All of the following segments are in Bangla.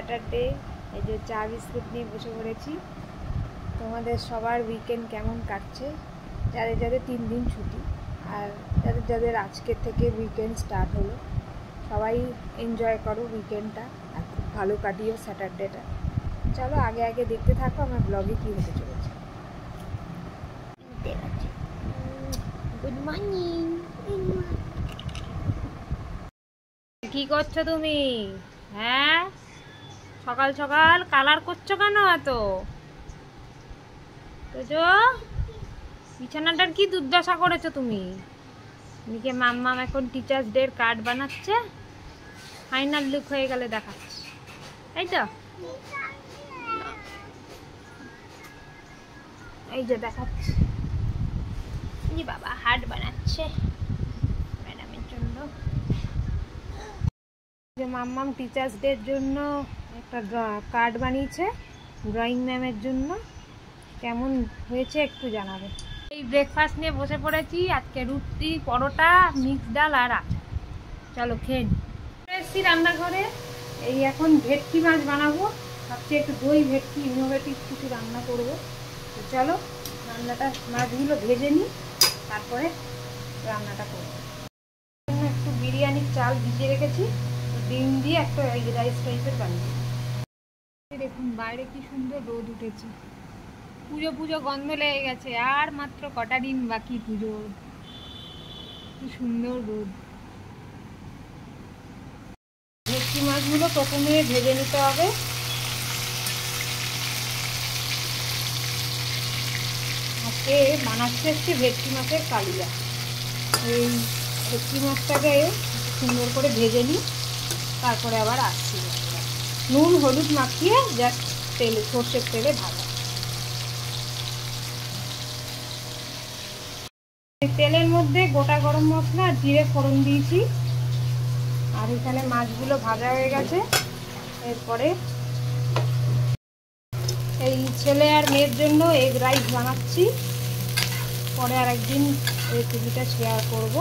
স্যাটারডে। এই যে চা বিস্কুট নিয়ে বসে পড়েছি। তোমাদের সবার উইকেন্ড কেমন কাটছে? যাদের যাদের 3 দিন ছুটি আর যাদের যাদের আজকের থেকে উইকেন্ড স্টার্ট হলো, সবাই এনজয় করো উইকেন্ডটা আর খুব ভালো কাটিও স্যাটারডেটা। চলো আগে আগে দেখতে থাকো আমার ব্লগে কী হতে চলেছে। Good morning. কি করছো তুমি? হ্যাঁ, সকাল সকাল কালার করছো কেন এত? তো বিছানাটার কি দুর্দশা করেছো তুমি? এদিকে মাম্মাম এখন টিচার্স ডের কার্ড বানাচ্ছে, ফাইনাল লুক হয়ে গেলে দেখাচ্ছে, তাই তো? এই যে দেখাচ্ছে, এই বাবা হার্ট বানাচ্ছে ম্যাডামের জন্য। যে মাম্মাম টিচার্স ডের জন্য একটা কার্ড বানিয়েছে ড্রয়িং ম্যামের জন্য। কেমন হয়েছে একটু জানাবে। এই ব্রেকফাস্ট নিয়ে বসে পড়েছি, আজকে রুটি, পরোটা, মিক্স ডাল আর আচার। চলো খেয়ে এসেছি রান্নাঘরে। এই এখন ভেটকি মাছ বানাবো, ভাবছি একটু দই ভেটকি ইনোভেটিভ কিছু রান্না করবো। তো চলো রান্নাটা, মাছগুলো ভেজে নিই, তারপরে রান্নাটা করবো। একটু বিরিয়ানির চাল ভিজিয়ে রেখেছি, ডিম দিয়ে একটা এগ রাইস টাইপের বানিয়ে। দেখুন বাইরে কি সুন্দর রোদ উঠেছে, পুজো পুজো গন্ধ লেগে গেছে, আর মাত্র কটা দিন বাকি পুজোর। কি সুন্দর রোদ। ভেটকি মাছগুলো প্রথমে ভেজে নিতে হবে। আজকে বানাচ্ছে একটি ভেটকি মাছের কালিয়া। এই ভেটকি মাছটাকে সুন্দর করে ভেজে নিই, তারপরে আবার আসছি। নুন হলুদ মাখিয়ে জাস্ট তেলে, সর্ষের তেলে ভাজা। তেলের মধ্যে গোটা গরম মশলা আর জিরে ফোড়ন দিয়েছি, আর এখানে মাছগুলো ভাজা হয়ে গেছে। এরপরে এই ছেলে আর মেয়ের জন্য এগ রাইস বানাচ্ছি, পরে আর একদিন রেসিপিটা শেয়ার করব।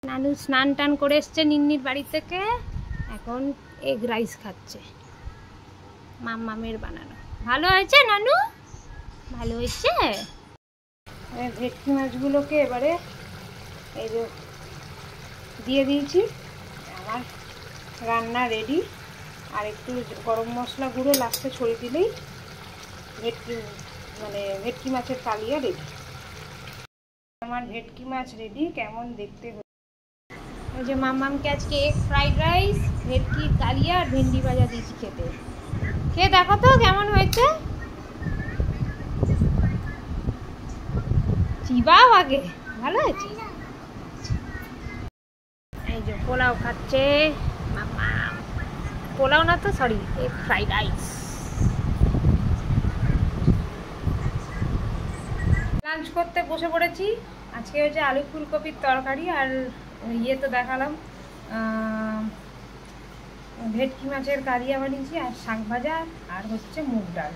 নানু স্নান টান করে এসছে নিন্নির বাড়ি থেকে, এখন এগ রাইস খাচ্ছে মাম্মামের বানানো। ভালো হয়েছে নানু? ভালো হয়েছে। ভেটকি মাছগুলোকে এবারে এই যে দিয়ে দিয়েছি। আমার রান্না রেডি। আর একটু গরম মশলা গুঁড়ো লাস্টে ছড়িয়ে দিলেই ভেটকি মাছের কালিয়া রেডি। আমার ভেটকি মাছ রেডি। কেমন দেখতে হচ্ছে। ওই যে মাম্মামকে আজকে এগ ফ্রাইড রাইস, ভেটকি কালিয়া আর ভেন্ডি ভাজা দিয়েছি খেতে। খেয়ে দেখো তো কেমন হয়েছে। চিবাও আগে, ভালো হয়েছে। এই যে পোলাও খাচ্ছে মাম্মাম। পোলাও না তো, sorry, egg fried rice. Lunch করতে বসে পড়েছি। আজকে হচ্ছে আলু ফুলকপির তরকারি, আর ইয়ে তো দেখালাম, ভেটকি মাছের কালিয়া বানিয়েছি, আর শাক ভাজা, আর হচ্ছে মুগ ডাল,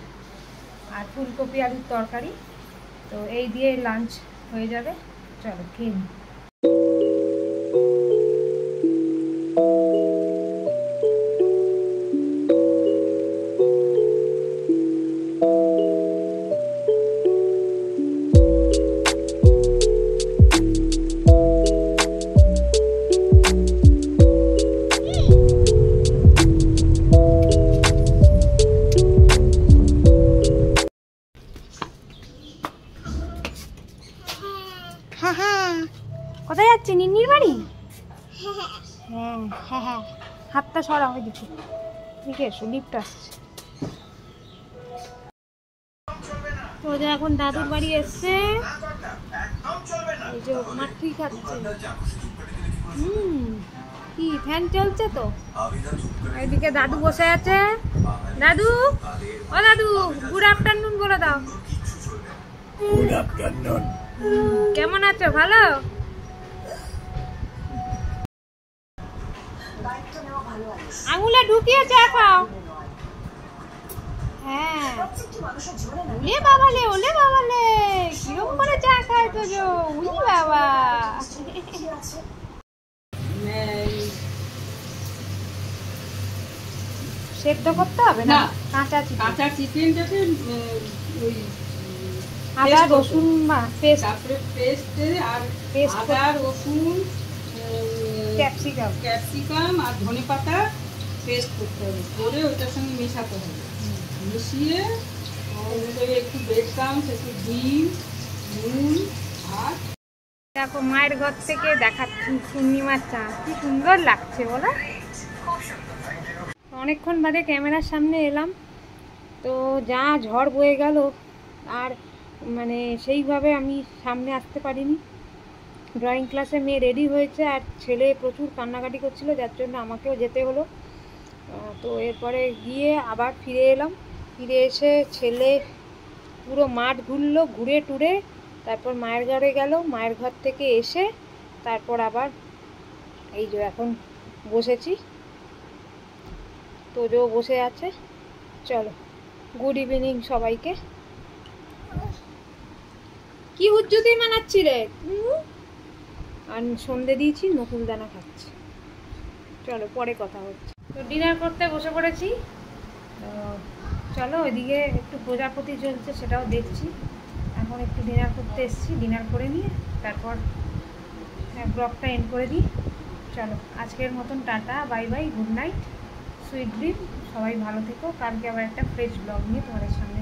আর ফুলকপি আলুর তরকারি। তো এই দিয়ে লাঞ্চ হয়ে যাবে। চলো খেয়ে নিই। কোথায় যাচ্ছে? নিন্নির বাড়ি? হ্যাঁ হ্যাঁ হ্যাঁ, হাতটা সরা, ওই দিকে ঠিক আছে, লিফট আসছে। ওদের এখন দাদুর বাড়ি এসছে। এই যে মাঠি খাচ্ছে। কি ফ্যান চলছে তো। এইদিকে দাদু বসে আছে। দাদু, ও দাদু, গুড আফটারনুন বলে দাও। Good afternoon. কেমন আছো? ভালো? আঙুলে ঢুকিয়ে চা খাও। হ্যাঁ, ওলে বাবালে, ওলে বাবালে, কিরম করে চা খায় তো জো, উলি বাবা। সেদ্ধ করতে হবে না, কাঁচা চিকেন। কাঁচা চিকেনটাকে ওই আদা রসুন পেস্ট, তারপরে পেস্টে আর আদা রসুন ক্যাপসিকাম আর ধনেপাতা পেস্ট করতে হবে, করে ওইটার সঙ্গে মেশাতে হবে। মিশিয়ে একটু ব্রেড ক্রাম্বস, একটু ডিম, নুন আর দেখো মায়ের ঘর থেকে দেখাচ্ছি পূর্ণিমার চাঁদ, কি সুন্দর লাগছে বলো। অনেকক্ষণ বাদে ক্যামেরার সামনে এলাম, তো যা ঝড় বয়ে গেল, আর মানে সেইভাবে আমি সামনে আসতে পারিনি। ড্রয়িং ক্লাসে মেয়ে রেডি হয়েছে, আর ছেলে প্রচুর কান্নাকাটি করছিল, যার জন্য আমাকেও যেতে হলো। তো এরপরে গিয়ে আবার ফিরে এলাম। ফিরে এসে ছেলে পুরো মাঠ ঘুরলো, ঘুরে টুরে তারপর মায়ের ঘরে গেল। মায়ের ঘর থেকে এসে তারপর আবার এই যে এখন বসেছি, তোজো বসে আছে। চলো, গুড ইভিনিং সবাইকে। কি হুজ্জুতি মানাচ্ছি রে? আর সন্ধে দিয়েছি, নকুল দানা খাচ্ছি। চলো পরে কথা হচ্ছে। তো ডিনার করতে বসে পড়েছি। তো চলো, ওইদিকে একটু প্রজাপতি চলছে, সেটাও দেখছি। এখন একটু ডিনার করতে এসেছি, ডিনার করে নিয়ে তারপর ব্লগটা এন্ড করে দিই। চলো, আজকের মতন tata, bye bye, good night, sweet dream. সবাই ভালো থেকো। কালকে আবার একটা ফ্রেশ ব্লগ নিয়ে তোমাদের সামনে